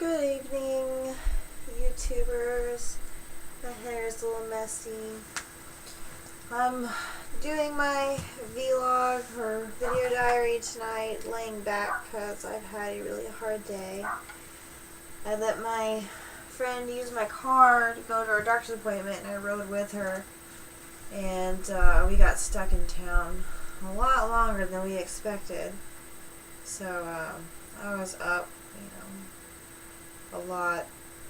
Good evening, YouTubers. My hair is a little messy. I'm doing my vlog or video diary tonight, laying back because I've had a really hard day. I let my friend use my car to go to our doctor's appointment, and I rode with her, and we got stuck in town a lot longer than we expected. So I was up, a lot,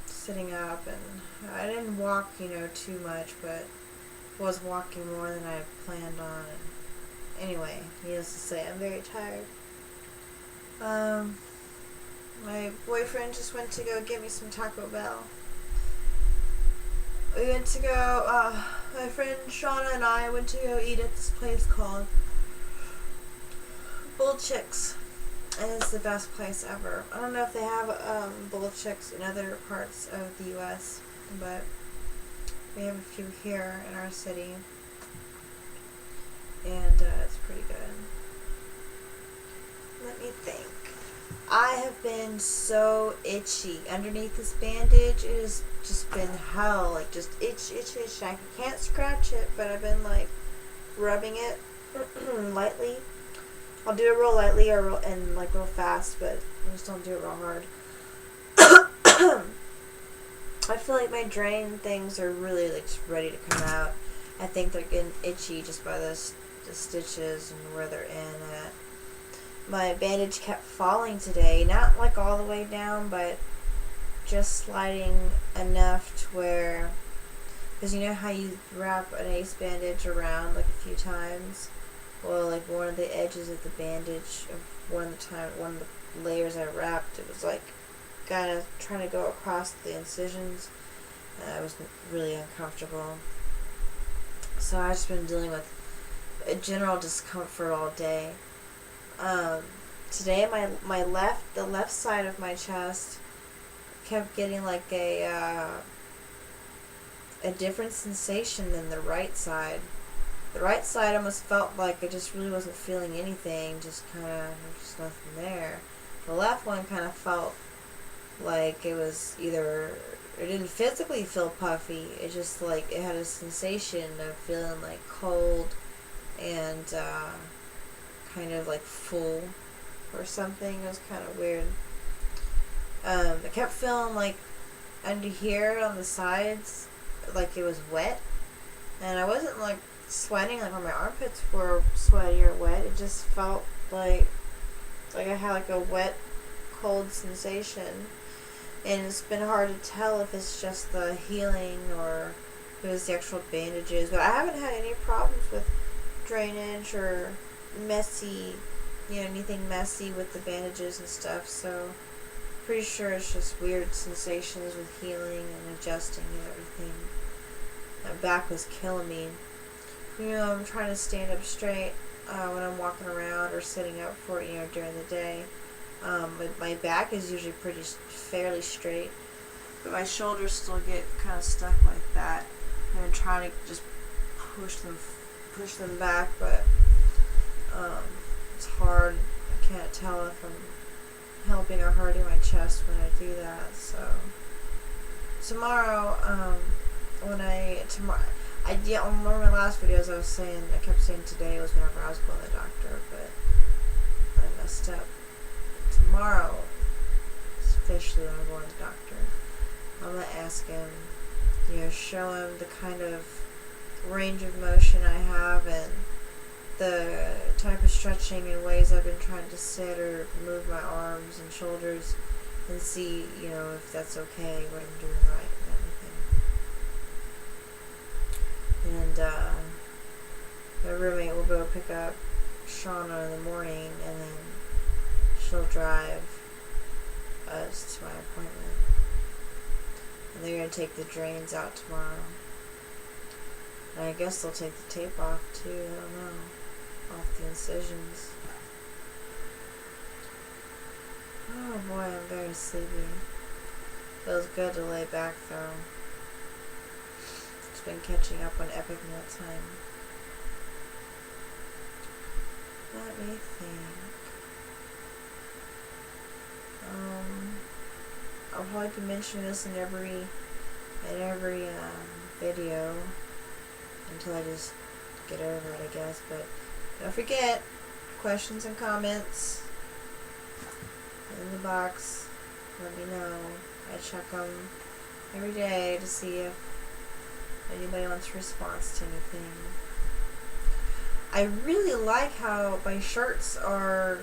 sitting up, and I didn't walk, too much, but was walking more than I had planned on. And anyway, needless to say, I'm very tired. My boyfriend just went to go get me some Taco Bell. We went to go, my friend Shauna and I went to go eat at this place called Bull Chicks. And it's the best place ever. I don't know if they have Bull Chicks in other parts of the U.S., but we have a few here in our city, and it's pretty good. Let me think. I have been so itchy underneath this bandage. It has just been hell, like just itch. I can't scratch it, but I've been like rubbing it lightly. I'll do it real lightly or real fast, but I just don't do it real hard. I feel like my drain things are really just ready to come out. I think they're getting itchy just by the stitches and where they're in at. My bandage kept falling today, not like all the way down, but just sliding enough to where, because you know how you wrap an ace bandage around like a few times? Well, like one of the edges of the bandage of one of the layers I wrapped, it was like kind of trying to go across the incisions. I was really uncomfortable. So I've just been dealing with a general discomfort all day. Today the left side of my chest kept getting like a different sensation than the right side. The right side almost felt like I just really wasn't feeling anything, just nothing there. The left one kind of felt like it was it didn't physically feel puffy, it just like it had a sensation of feeling like cold and kind of like full or something. It was kind of weird. I kept feeling like under here on the sides like it was wet, and I wasn't like sweating like when my armpits were sweaty or wet. It just felt like I had like a wet, cold sensation, and it's been hard to tell if it's just the healing or if it was the actual bandages. But I haven't had any problems with drainage or messy, anything messy with the bandages and stuff. So pretty sure it's just weird sensations with healing and adjusting and everything. My back was killing me. I'm trying to stand up straight when I'm walking around or sitting up for it, during the day. My back is usually fairly straight, but my shoulders still get kind of stuck like that. And I'm trying to just push them back, but it's hard. I can't tell if I'm helping or hurting my chest when I do that. So tomorrow, on one of my last videos I kept saying today was whenever I was going to the doctor, but I messed up. Tomorrow is officially when I'm going to the doctor. I'm going to ask him, show him the kind of range of motion I have and the type of stretching and ways I've been trying to sit or move my arms and shoulders, and see, if that's okay, what I'm doing right and everything. And my roommate will go pick up Shauna in the morning, and then she'll drive us to my appointment. And they're going to take the drains out tomorrow. And I guess they'll take the tape off too, I don't know. Off the incisions. Oh boy, I'm very sleepy. Feels good to lay back though. Just been catching up on epic meal time. Let me think. I'll probably be mentioning this in every video until I just get over it, I guess. But don't forget, questions and comments in the box. Let me know. I check them every day to see if anybody wants a response to anything. I really like how my shirts are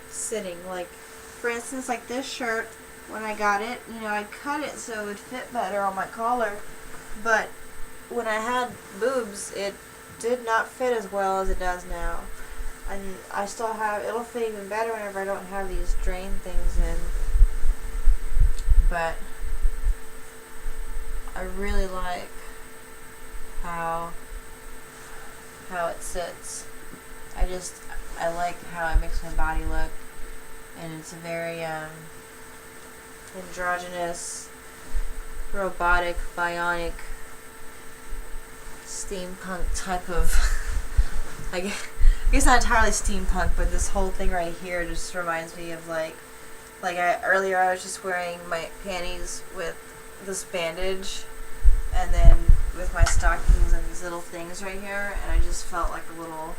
sitting. Like, for instance, like this shirt, when I got it, you know, I cut it so it would fit better on my collar. But when I had boobs, it did not fit as well as it does now. And I still have, it'll fit even better whenever I don't have these drain things in. But I really like how it sits. I like how it makes my body look, and it's a very androgynous, robotic, bionic, steampunk type of, I guess not entirely steampunk, but this whole thing right here just reminds me of earlier I was just wearing my panties with this bandage, and then with my stockings and these little things right here, and I just felt like a little,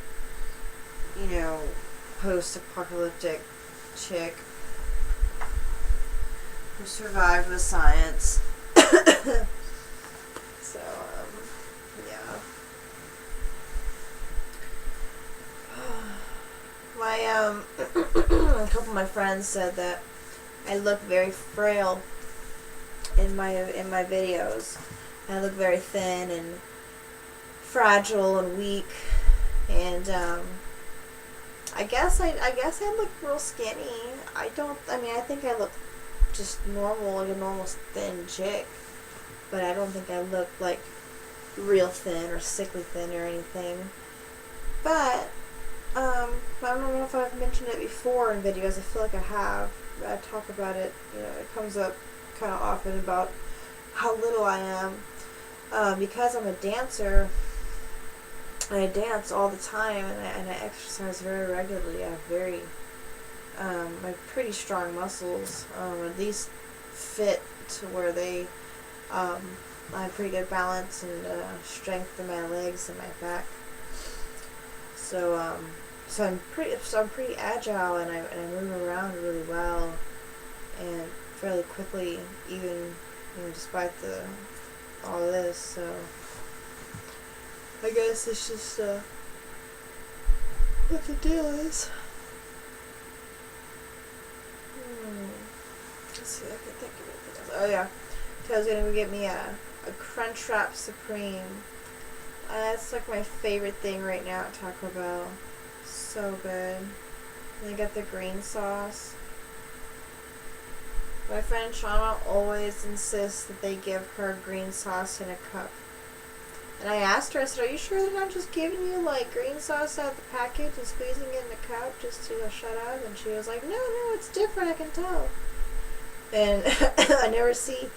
you know, post-apocalyptic chick who survived with science. So, yeah. A couple of my friends said that I look very frail in my videos. I look very thin and fragile and weak, and I guess I look real skinny. I think I look just normal, like a normal thin chick, but I don't think I look like real thin or sickly thin or anything. But I don't know if I've mentioned it before in videos. I feel like I have. I talk about it, you know, it comes up kind of often about how little I am. Because I'm a dancer, and I dance all the time, and I exercise very regularly. I have my pretty strong muscles, at least fit to where they, I have pretty good balance and strength in my legs and my back. So I'm pretty agile, and I move around really well and fairly quickly, even, you know, despite all this. So I guess it's just what the deal is. Let's see if I can think of anything else. Oh yeah, so I was gonna go get me a Crunchwrap Supreme. That's like my favorite thing right now at Taco Bell. So good. And I got the green sauce. My friend Shauna always insists that they give her green sauce in a cup. And I asked her, I said, are you sure they're not just giving you like green sauce out of the package and squeezing it in the cup just to shut up? And she was like, no, it's different, I can tell. And I never see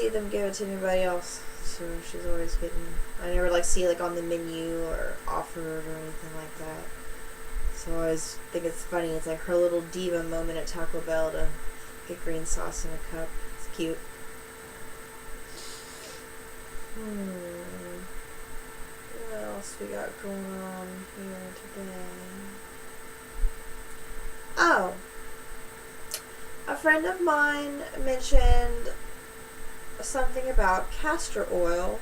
them give it to anybody else. So she's always getting, I never see on the menu or offered or anything like that. So I always think it's funny. It's like her little diva moment at Taco Bell to get green sauce in a cup. It's cute. What else we got going on here today? Oh, a friend of mine mentioned something about castor oil,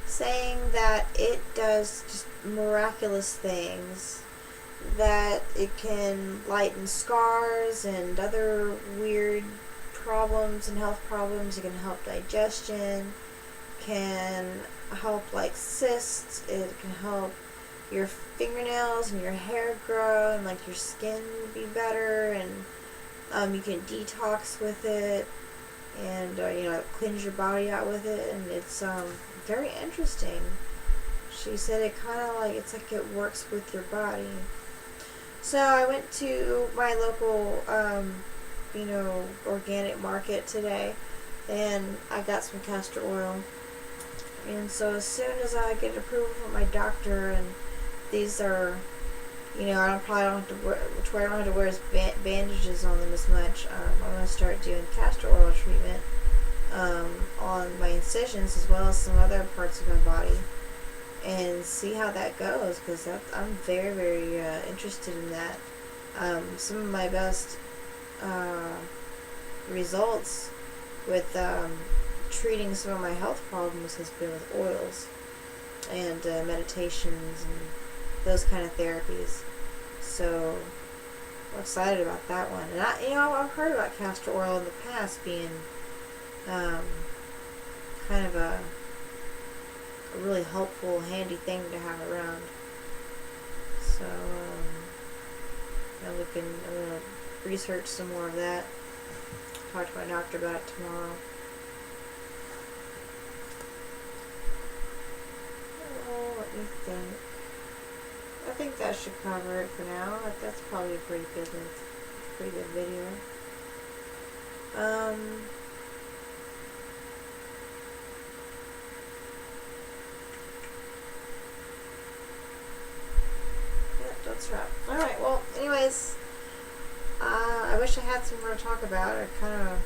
saying that it does just miraculous things, that it can lighten scars and other weird problems and health problems. It can help digestion, can help cysts, it can help your fingernails and your hair grow, and your skin be better, and you can detox with it, and cleanse your body out with it, and it's very interesting. She said it kind of it's like it works with your body. So I went to my local organic market today, and I got some castor oil. And so as soon as I get approval from my doctor, and these are you know, probably don't have to wear, to where I don't have to wear bandages on them as much. I'm going to start doing castor oil treatment on my incisions as well as some other parts of my body, and see how that goes, because I'm very, very interested in that. Some of my best results with treating some of my health problems has been with oils and meditations and those kind of therapies. So I'm excited about that one. And I've heard about castor oil in the past being kind of a really helpful, handy thing to have around. So I'm gonna research some more of that. Talk to my doctor about it tomorrow. Oh, let me think. I think that should cover it for now. That's probably a pretty good video. Yeah, that's right. Alright, well, anyways, I wish I had some more to talk about. I'm kind of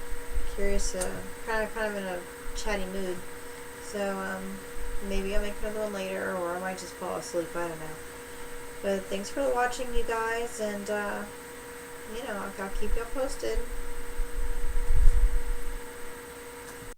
curious, kind of in a chatty mood. So, maybe I'll make another one later, or I might just fall asleep. I don't know. But thanks for watching, you guys, and, I'll keep y'all posted.